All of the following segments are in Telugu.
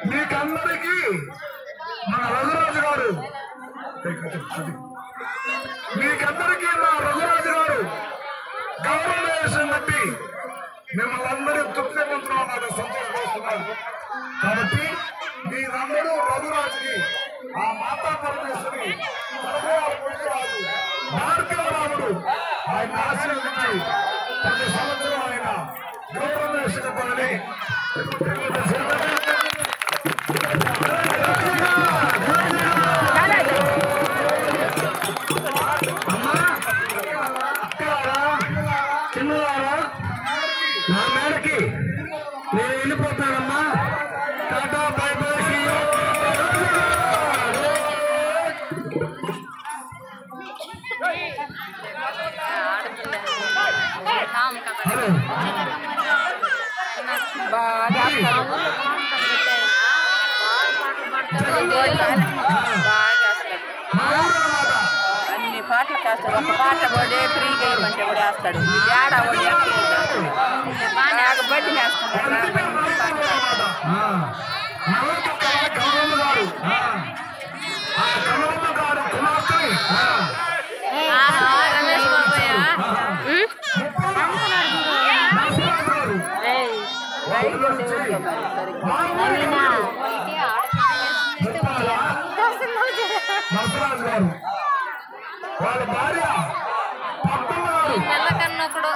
మీకందరికీ మన రఘురాజు గారు గౌరవ వేషం బట్టి మిమ్మల్ని అందరూ తృప్తి పొందుతున్నామని సంతోషపడుతున్నారు. కాబట్టి మీరందరూ రఘురాజుని ఆ మాతా పరమేశ్వరి భార్గవరాముడు ఆయన ఆశీర్వదించి ప్రతి సంవత్సరం ఆయన గౌరవ వేషం పని నా మేడకి నేను వెళ్ళిపోతానమ్మా. Tata bye by. అన్ని పాటలు కాస్తాడు. ఒక పాట పడే ఫ్రీగా ఇవ్వమంటే కూడా వేస్తాడు. ఏడా బాగా బట్టి వేస్తాడు. రమేష్ బాబయ్య వాళ్ళ భార్య పిల్లకన్నప్పుడు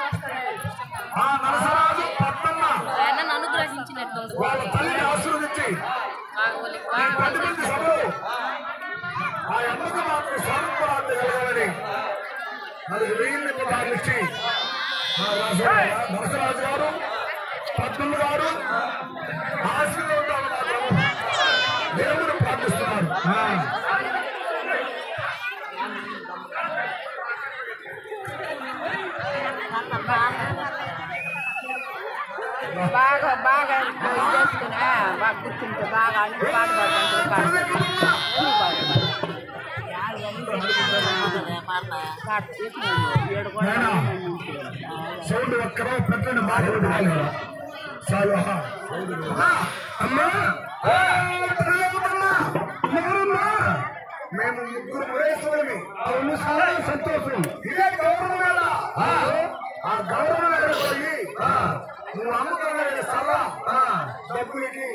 నరసరాజు పద్మమ్మ ఆయనను అనుగ్రహించినట్టుంది. వాళ్ళ తల్లిని ఆశీర్వదించి సభలో ఆ అమ్మకు మాత్రం స్వరూపరాన్ని కలగాలని మనకి 1000 రూపాయలు ఇచ్చి నరసరాజు గారు పద్మమ్మ గారు ఆశీర్వాదాలు మాత్రం దేవుడు ప్రార్థిస్తున్నారు. బాగా బాగా చేసుకుని బాగా గుర్తుంటే బాగా అన్ని పాట సౌండ్ ఒక్కరో పెట్టండి బాగా అమ్మా మేము ముగ్గురు మురేశ్వరుని సంతోషం. ఇదే గౌరవం కదా. ఆ గౌరవం పోయి నువ్వు అమ్ముకున్న స్థల డబ్బులకి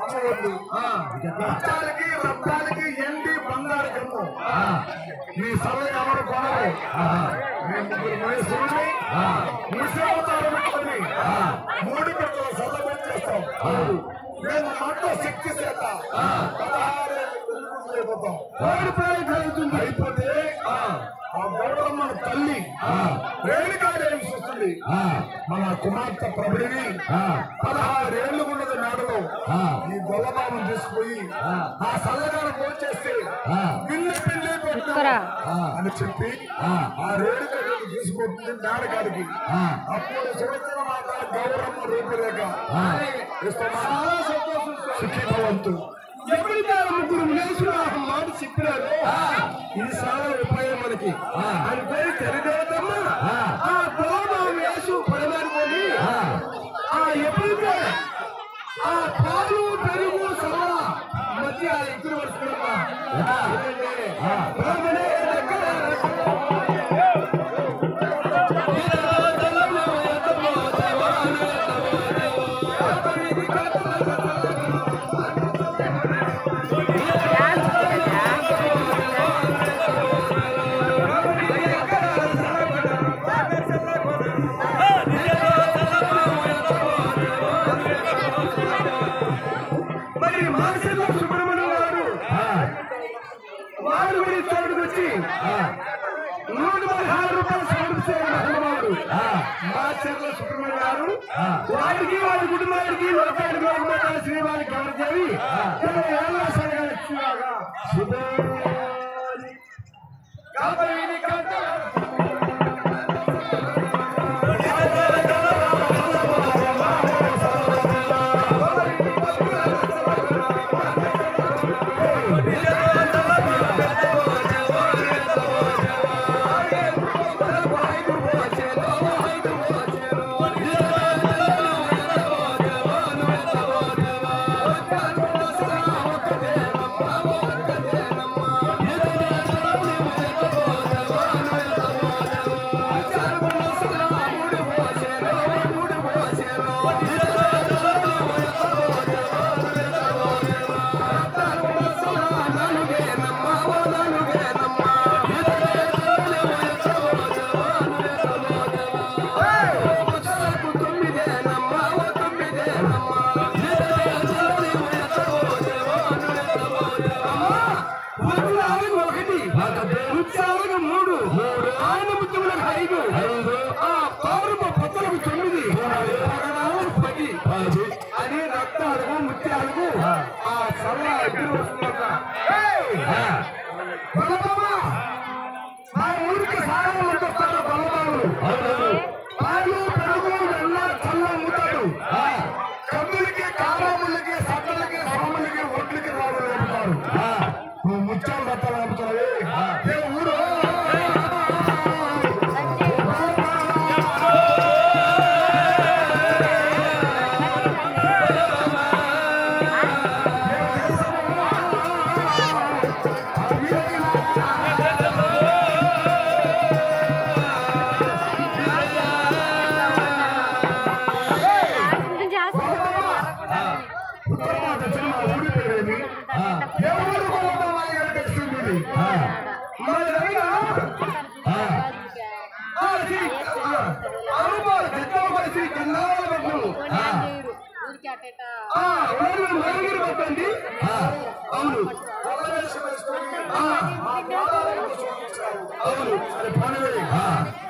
అమ్మవద్దు. రబ్బాలకి ఎండి బంగారు కమ్ము నీ సభ ఎవరు కొనరు. మేము ముగ్గురు మురేశ్వరుని ముసవతారు పెట్టుకుని 3 పెట్టలు సభ చేస్తాం. మేము మాతో శక్తి చేత కలుగుతాం. అయిపోతే ఆ గౌరమ్మ తల్లి రేణుకాదేవి వస్తుంది. మన కుమార్తె ప్రభుడిని 16 ఏళ్ళు ఉన్నది నాడులో ఈ గొల్లబాబును తీసుకుపోయి ఆ సల్లగాను పోచేస్తే పిల్లి పిల్లి అని చెప్పి ఆ రేణుకాదేవి తీసుకుంటుంది నాడగాడికి. అప్పుడు సంవత్సరం గౌరమ్మ రూపురేఖ సుఖీభవంతు. ఎప్పుడైతే ముగ్గురు విలేసులు ఆ మాట చెప్పినారో ఇది చాలా ఉపాయం మనకి. ఆయన పేరు తెలియదేవతమ్మ. ఆ గౌరవం వేసు పడమాడుకొని ఎప్పుడైతే ఆ పాలు పెరుగు సవా మధ్య ఇద్దరు వస్తున్నా సుబ్రహ్మణ్యం గారు వారికి వారి కుటుంబానికి శ్రీవారికి ఎవరు చేరి మా ఊరికి సాయం వస్తారు బలబాబులు. పాలు పెరుగు వెన్న చల్ల అమ్ముతాడు. కమ్ములకి కారాములకి సత్తలకి స్వాములకి ఒడ్లకి రావు అమ్ముతారు. నువ్వు ముత్యాలు బట్టలు అమ్ముతావే ఊరు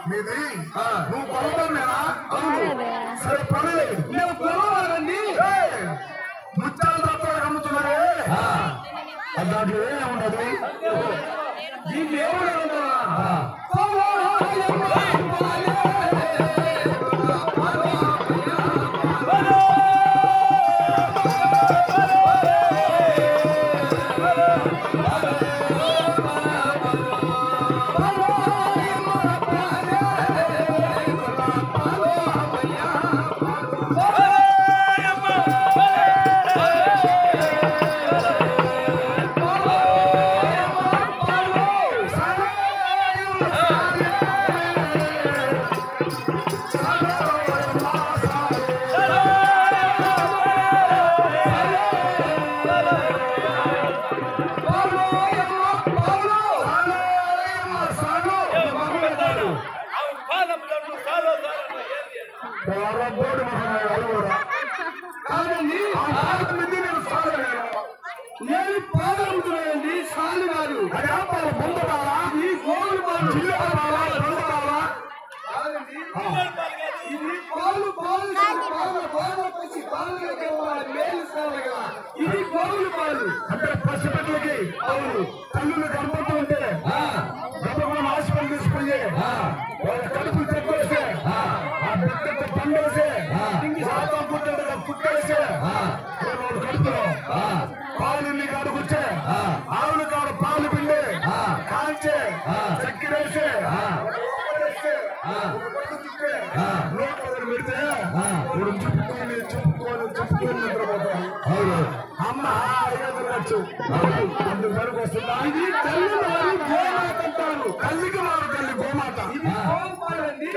మీది నువ్వు కొలవనేనా? సరే పనులే నువ్వు కొలవాలండి. ముత్యాల తత్వాలు అమ్ముతున్నారే దాంట్లో ఏముండదు. దీంట్లో ఏముండదు. కాదండి నేను పాలు అమ్ముతున్నానండి, సాలు కాదు. అది ఆ పాలు బొంద పాలా, ఈ గోవులు పాలు, చిల్లర పాలా, బొంద పాలా? ఇది పాలు పాలు ఇది గోవులు పాలు అంటే పసిపెట్లకి. అవును, తల్లులు గర్భంతో ఉంటే గర్భం హాస్పిటల్ తీసుకుపోయి వాళ్ళ కడుపులు చెక్కేసి ఆ బిడ్డకు పండేసి శాతం పుట్టేసి వాళ్ళ కడుపులో పాలు కాడుకొచ్చే ఆవులు కాడు పాలు పిండి కాల్చి చక్కెరేసి పెడితే చెప్పుకొని నిద్రపోతాను. అమ్మ తిరగచ్చు. అందుకు వస్తుందా? ఇది తల్లి వారి గోమాత అంటారు. తల్లికి వారు తల్లి గోమాత. ఇది గోపాలండి.